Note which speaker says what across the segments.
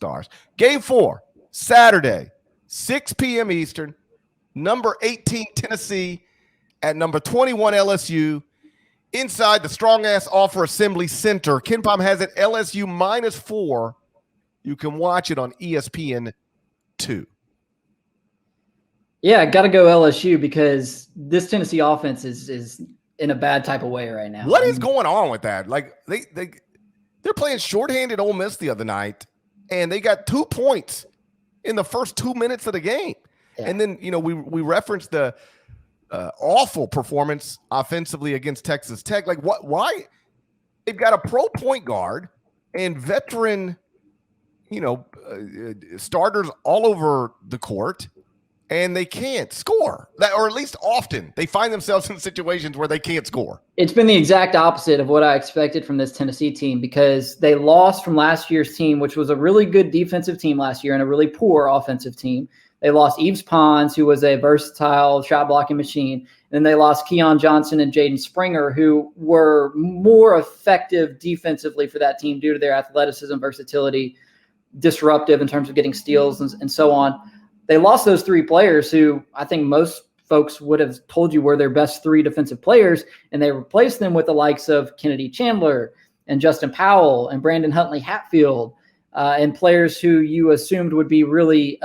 Speaker 1: Stars. Game 4, Saturday, 6 p.m. Eastern, number 18 Tennessee at number 21 LSU inside the strong-ass Offer Assembly Center. KenPom has it LSU -4. You can watch it on ESPN2.
Speaker 2: Yeah, got to go LSU because this Tennessee offense is in a bad type of way right now.
Speaker 1: What is going on with that? Like they're playing shorthanded Ole Miss the other night, and they got 2 points in the first 2 minutes of the game. Yeah. And then, we referenced the awful performance offensively against Texas Tech. Like, why? They've got a pro point guard and veteran, starters all over the court, and they can't score. Or at least often they find themselves in situations where they can't score.
Speaker 2: It's been the exact opposite of what I expected from this Tennessee team because they lost from last year's team, which was a really good defensive team last year and a really poor offensive team. They lost Yves Pons, who was a versatile shot-blocking machine. And then they lost Keon Johnson and Jaden Springer, who were more effective defensively for that team due to their athleticism, versatility, disruptive in terms of getting steals and so on. They lost those 3 players who I think most folks would have told you were their best 3 defensive players, and they replaced them with the likes of Kennedy Chandler and Justin Powell and Brandon Huntley-Hatfield and players who you assumed would be really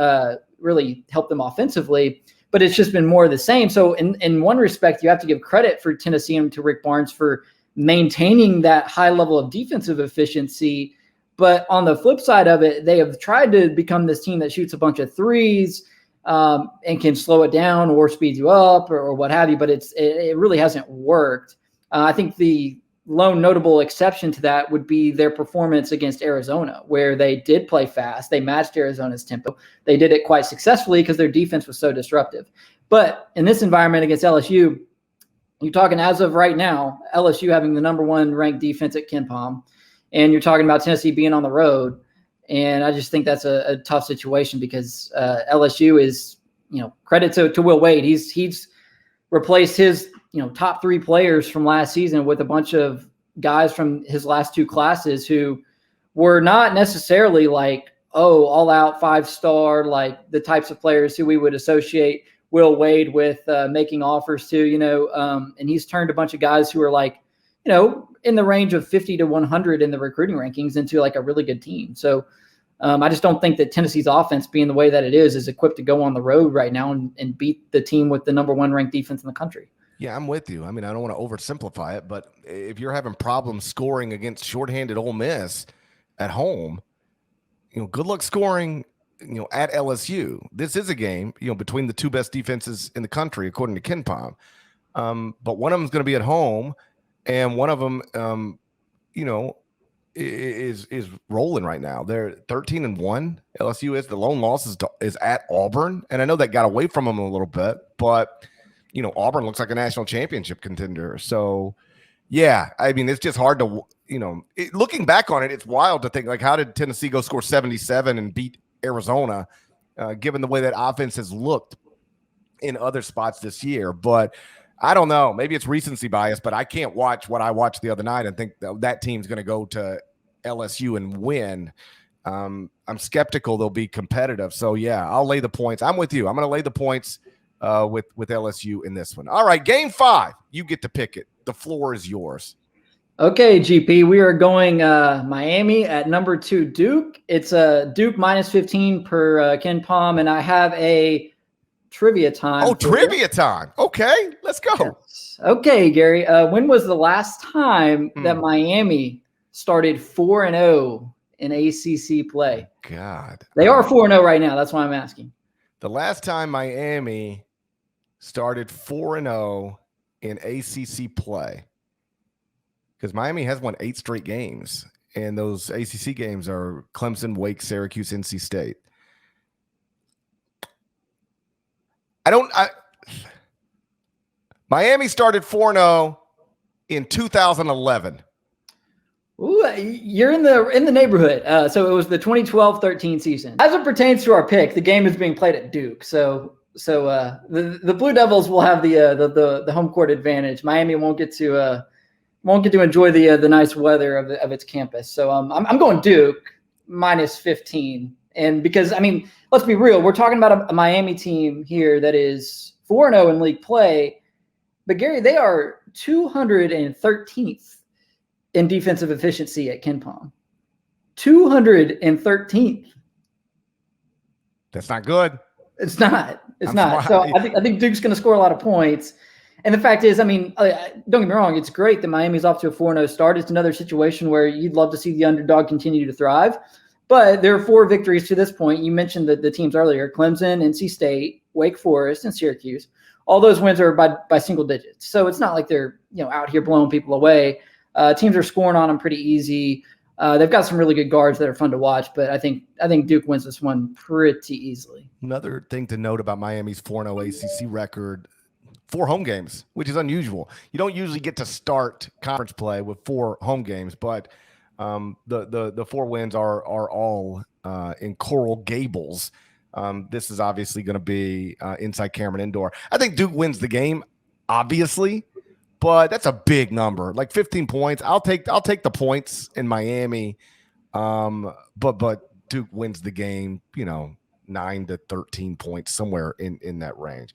Speaker 2: help them offensively, but it's just been more of the same. So in one respect, you have to give credit for Tennessee and to Rick Barnes for maintaining that high level of defensive efficiency. But on the flip side of it, they have tried to become this team that shoots a bunch of threes and can slow it down or speed you up or what have you, but it really hasn't worked. I think the lone notable exception to that would be their performance against Arizona, where they did play fast. They matched Arizona's tempo. They did it quite successfully because their defense was so disruptive. But in this environment against LSU, you're talking as of right now, LSU having the number 1 ranked defense at KenPom, and you're talking about Tennessee being on the road. And I just think that's a tough situation because LSU is, credit to Will Wade. He's replaced his top 3 players from last season with a bunch of guys from his last 2 classes who were not necessarily like, all out 5-star, like the types of players who we would associate Will Wade with making offers to, and he's turned a bunch of guys who are like, in the range of 50 to 100 in the recruiting rankings into like a really good team. So I just don't think that Tennessee's offense being the way that it is equipped to go on the road right now and beat the team with the number 1 ranked defense in the country.
Speaker 1: Yeah, I'm with you. I mean, I don't want to oversimplify it, but if you're having problems scoring against shorthanded Ole Miss at home, good luck scoring, at LSU. This is a game, between the 2 best defenses in the country, according to KenPom. But one of them is going to be at home, and one of them, is rolling right now. They're 13-1. LSU is. The lone loss is at Auburn, and I know that got away from them a little bit, but Auburn looks like a national championship contender. So, yeah, I mean, it's just hard to, looking back on it, it's wild to think, like, how did Tennessee go score 77 and beat Arizona, given the way that offense has looked in other spots this year? But I don't know. Maybe it's recency bias, but I can't watch what I watched the other night and think that team's going to go to LSU and win. I'm skeptical they'll be competitive. So, yeah, I'll lay the points. I'm with you. I'm going to lay the points with LSU in this one. All right, game 5. You get to pick it. The floor is yours.
Speaker 2: Okay, GP, we are going Miami at number 2 Duke. It's Duke -15 per KenPom, and I have a trivia time.
Speaker 1: Oh, trivia time. Okay, let's go.
Speaker 2: Yes. Okay, Gary. When was the last time that Miami started 4-0 in ACC play?
Speaker 1: God.
Speaker 2: They are 4-0 right now. That's why I'm asking.
Speaker 1: The last time Miami started 4-0 in ACC play, because Miami has won 8 straight games, and those ACC games are Clemson, Wake, Syracuse, NC State. Miami started 4-0 in 2011.
Speaker 2: Ooh, you're in the neighborhood. So it was the 2012-13 season. As it pertains to our pick, the game is being played at Duke. So the Blue Devils will have the home court advantage. Miami won't get to enjoy the nice weather of its campus. So I'm going Duke. minus 15. And because, I mean, let's be real. We're talking about a Miami team here that is 4-0 in league play. But, Gary, they are 213th in defensive efficiency at KenPom. 213th.
Speaker 1: That's not good.
Speaker 2: It's not. It's not. So I think Duke's going to score a lot of points. And the fact is, I mean, don't get me wrong. It's great that Miami's off to a 4-0 start. It's another situation where you'd love to see the underdog continue to thrive. But there are 4 victories to this point. You mentioned the teams earlier: Clemson, NC State, Wake Forest, and Syracuse. All those wins are by single digits. So it's not like they're out here blowing people away. Teams are scoring on them pretty easy. They've got some really good guards that are fun to watch, but I think Duke wins this one pretty easily.
Speaker 1: Another thing to note about Miami's 4-0 ACC record: 4 home games, which is unusual. You don't usually get to start conference play with 4 home games, but the 4 wins are all in Coral Gables. This is obviously going to be inside Cameron Indoor. I think Duke wins the game, obviously, but that's a big number, like 15 points. I'll take the points in Miami, but Duke wins the game, 9 to 13 points, somewhere in that range.